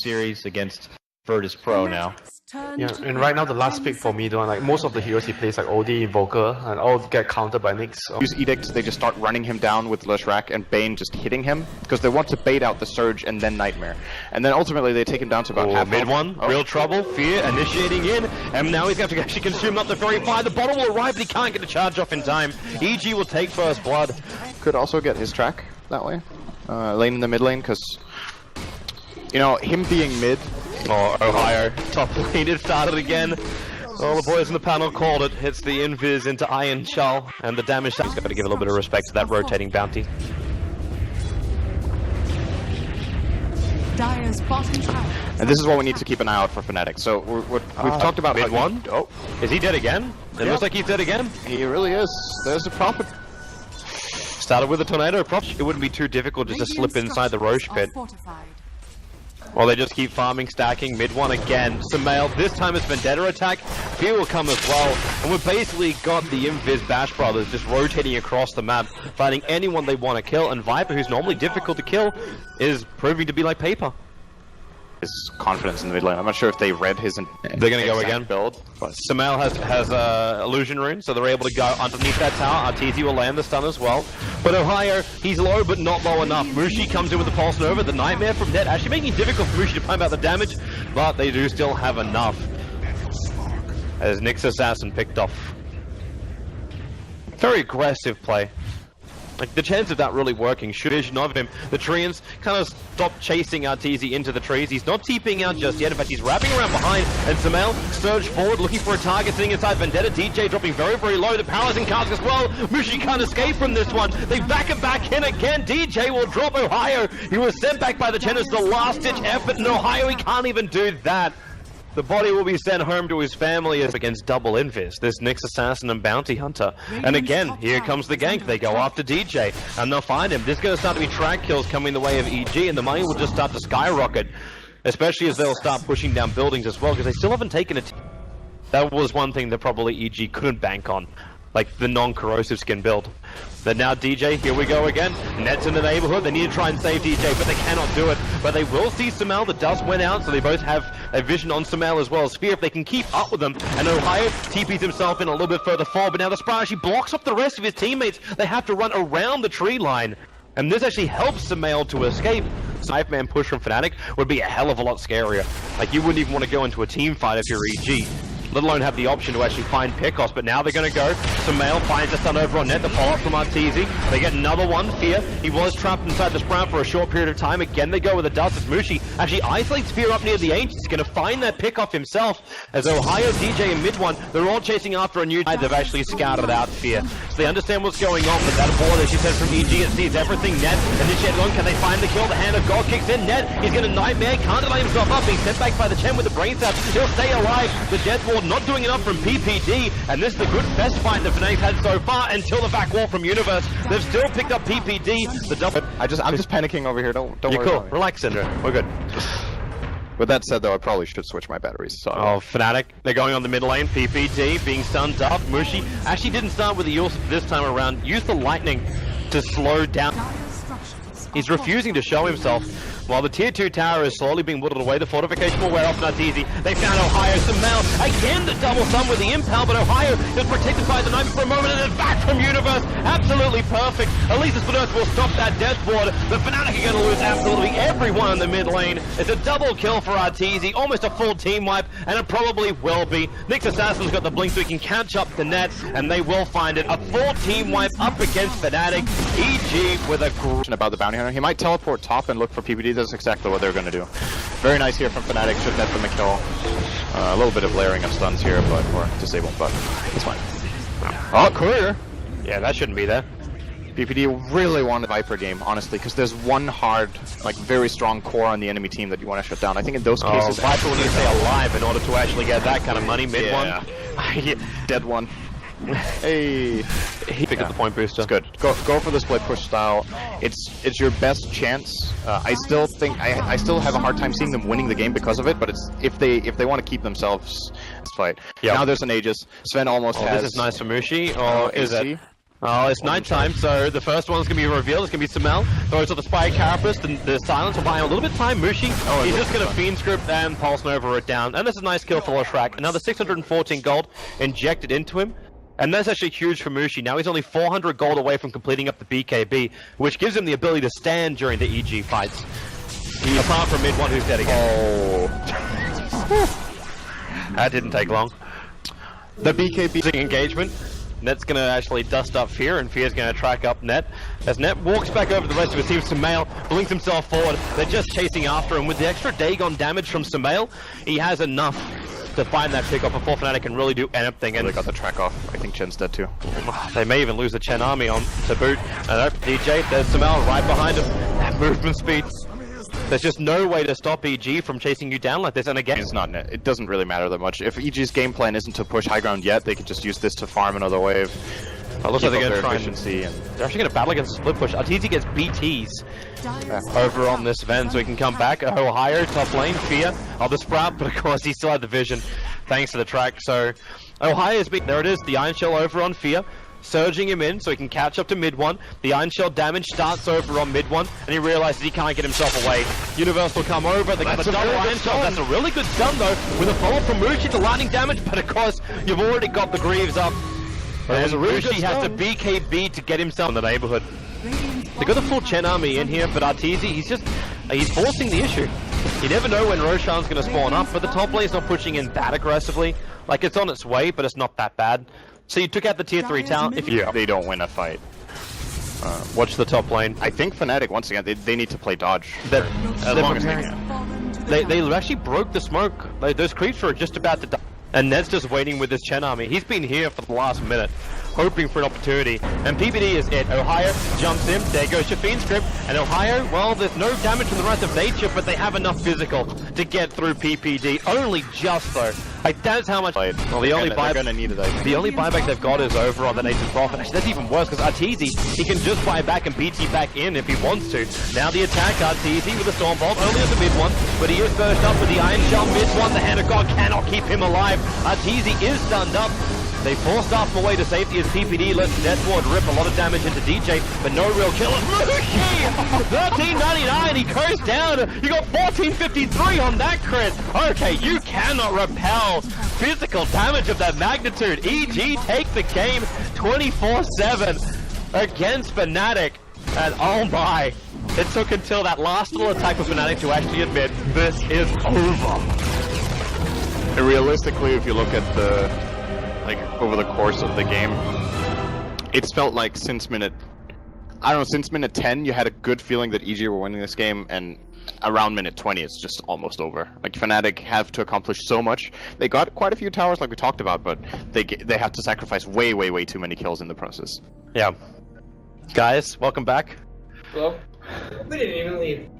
series against Virtus Pro now. Yeah, and right now the last pick for me, like most of the heroes he plays like OD, Invoker, and all get countered by Nyx. So. Use Edict, they just start running him down with Leshrac and Bane just hitting him because they want to bait out the Surge and then Nightmare. And then ultimately they take him down to about half. Mid one, real trouble, Fear initiating in, and now he's going to have to actually consume up the very fire. The bottle will arrive, but he can't get the charge off in time. EG will take first blood. Could also get his track that way. Lane in the mid lane, because, you know, him being mid. Oh, Ohio, top lane, it started again. All the boys in the panel called it. Hits the invis into Iron Shell, and the damage. He's got to give a little bit of respect to that rotating bounty. Dire's bottom tower. And this is what we need to keep an eye out for Fnatic. So we've talked about mid one. Oh, is he dead again? It looks like he's dead again. He really is. There's a prophet. Started with a tornado prop. It wouldn't be too difficult just to slip inside the Roche pit. Well, they just keep farming, stacking, mid one again. Sumail, this time it's Vendetta attack. Fear will come as well. And we've basically got the Invis Bash Brothers just rotating across the map, fighting anyone they want to kill. And Viper, who's normally difficult to kill, is proving to be like paper. His confidence in the mid lane. I'm not sure if they read his They're going to go again. Build. Sumail has illusion rune, so they're able to go underneath that tower. Arteezy will land the stun as well. But Ohio, he's low, but not low enough. Mushi comes in with the Pulse Nova. The Nightmare from Dead, actually making it difficult for Mushi to pump out the damage, but they do still have enough. As Nyx Assassin picked off. Very aggressive play. Like, the chance of that really working should vision of him. The Treants kind of stop chasing Arteezy into the trees. He's not TPing out just yet. In fact, he's wrapping around behind. And Sumail surge forward, looking for a target sitting inside Vendetta. DJ dropping very, very low. The power's in cask as well. Mushi can't escape from this one. They back him back in again. DJ will drop Ohio. He was sent back by the Chen as the last-ditch effort. And Ohio, he can't even do that. The body will be sent home to his family against double Invis, this Nyx Assassin and Bounty Hunter. And again, here comes the gank. They go after DJ, and they'll find him. There's going to start to be track kills coming the way of EG, and the money will just start to skyrocket, especially as they'll start pushing down buildings as well, because they still haven't taken it. That was one thing that probably EG couldn't bank on, like the non-corrosive skin build. But now DJ, here we go again. Net's in the neighborhood. They need to try and save DJ, but they cannot do it. But they will see Sumail. The dust went out, so they both have a vision on Sumail as well as Fear if they can keep up with them. And Ohio TPs himself in a little bit further forward, but now the Spire actually blocks up the rest of his teammates. They have to run around the tree line. And this actually helps Sumail to escape. 5-man push from Fnatic would be a hell of a lot scarier. Like, you wouldn't even want to go into a team fight if you're EG. Let alone have the option to actually find Pickoffs, but now they're going to go. Sumail finds the stun over on net, the follow-up from Arteezy. They get another one, Fear. He was trapped inside the Sprout for a short period of time. Again, they go with the dust as Mushi actually isolates Fear up near the Ancients. He's going to find that Pickoff himself. As Ohio, DJ, and mid one, they're all chasing after a new guy. They've actually scouted out Fear. So they understand what's going on, but that board, as she says, from EG, it sees everything. Net initiated on. Can they find the kill? The Hand of God kicks in. Net, he's going to Nightmare. Can't delay himself up. Being sent back by the Chen with the brain stab. He'll stay alive. The Death Ward not doing enough from PPD, and this is the good best fight that Fnatic's had so far until the back wall from Universe. They've still picked up PPD. The double. I'm just panicking over here. Don't You're worry. Cool. Relax, Syndra. We're good. With that said, though, I probably should switch my batteries. So. Oh, Fnatic. They're going on the mid lane. PPD being stunned up. Mushi actually didn't start with the Yulsip this time around. Used the lightning to slow down. He's refusing to show himself. While the tier 2 tower is slowly being whittled away, the fortification will wear off, not easy. They found Ohio. Sumail again the double stun with the impel, but Ohio is protected by the knife for a moment, and then back from Universe. Absolutely perfect. At least the Spinoza will stop that death ward. The Fnatic are going to lose absolutely everyone in the mid lane. It's a double kill for Arteezy, almost a full team wipe, and it probably will be. Nyx Assassin's got the blink so he can catch up the net, and they will find it. A full team wipe up against Fnatic. EG with a question about the bounty hunter. He might teleport top and look for PPD. That's exactly what they're going to do. Very nice here from Fnatic. Should net them a kill. A little bit of layering of stuns here, or disable, but it's fine. Oh, Courier! Yeah, that shouldn't be there. PPD really wanted the Viper game, honestly, because there's one hard, like, very strong core on the enemy team that you want to shut down. I think in those cases... Viper will need to stay alive in order to actually get that kind of money. Mid one. Dead one. Hey, he picked up the point booster. It's good. Go for the split push style. It's your best chance. I still think I still have a hard time seeing them winning the game because of it. But it's if they want to keep themselves this fight. Yep. Now there's an Aegis. Sven almost has. This is nice for Mushi. Or is it? Oh, it's nighttime, so the first one's gonna be revealed. It's gonna be Samel. Throws out the Spy Carapace, the silence will buy him a little bit of time. Mushi, he's just gonna Fiend Script and Pulse Nova it down. And this is a nice kill for Lashrak. Another 614 gold injected into him. And that's actually huge for Mushi. Now he's only 400 gold away from completing up the BKB, which gives him the ability to stand during the EG fights. Apart from mid-1 who's dead again. Oh. That didn't take long. The BKB engagement. Net's gonna actually dust up Fear, and Fear's gonna track up Net. As Net walks back over the rest of his team, Sumail blinks himself forward. They're just chasing after him. With the extra Dagon damage from Sumail, he has enough to find that pickup before Fnatic can really do anything. And they got the track off. I think Chen's dead too. They may even lose the Chen army on to boot. And DJ, there's Sumail right behind him. That movement speed. There's just no way to stop EG from chasing you down like this, and again... It's not, it doesn't really matter that much. If EG's game plan isn't to push high ground yet, they can just use this to farm another wave. It looks like they're going to try efficiency and they're actually going to battle against split push. Arteezy gets BTs over on this Ven, so he can come back. Ohio, top lane, Fear of the Sprout, but of course he still had the vision thanks to the track. So Ohio's beat. There it is, the Iron Shell over on Fear. Surging him in so he can catch up to mid-1. The Iron Shell damage starts over on mid-1, and he realizes he can't get himself away. Universe will come over, they got the double Iron Shell. That's a really good stun though, with a follow from Mushi to lightning damage, but of course, you've already got the Greaves up. And Mushi has to BKB to get himself in the neighborhood. They got the full Chen army in here, but Arteezy, he's forcing the issue. You never know when Roshan's going to spawn up, but the top lane's not pushing in that aggressively. Like, it's on its way, but it's not that bad. So you took out the tier 3 talent. If they don't win a fight. Watch the top lane. I think Fnatic, once again, they need to play dodge. As long as they can. They actually broke the smoke. Like, those creeps were just about to die. And Ned's just waiting with his Chen army. He's been here for the last minute, hoping for an opportunity. And PPD is it. Ohio jumps in. There goes your Fiend Script. And Ohio, well, there's no damage from the Wrath of Nature, but they have enough physical to get through PPD. Only just, though. Like, that's how much... Well, the only buyback they've got is over on the Nature's Prophet. Actually, that's even worse, because Arteezy, he can just buy back and BT back in if he wants to. Now the attack, Arteezy with the Stormbolt, only at the mid-1, but he is burst up with the Iron Shell mid-1. The Hand of God cannot keep him alive. Arteezy is stunned up. They forced off away to safety as PPD lets Deathward rip a lot of damage into DJ, but no real kill. Mushi! 1399, he goes down. You got 1453 on that crit. Okay, you cannot repel physical damage of that magnitude. EG take the game 24-7 against Fnatic. And oh my, it took until that last little attack for Fnatic to actually admit this is over. And realistically, if you look at the over the course of the game, it's felt like since minute 10 you had a good feeling that EG were winning this game, and around minute 20 it's just almost over. Like, Fnatic have to accomplish so much. They got quite a few towers like we talked about, but they have to sacrifice way too many kills in the process. Yeah. Guys, welcome back. Well, we didn't even leave.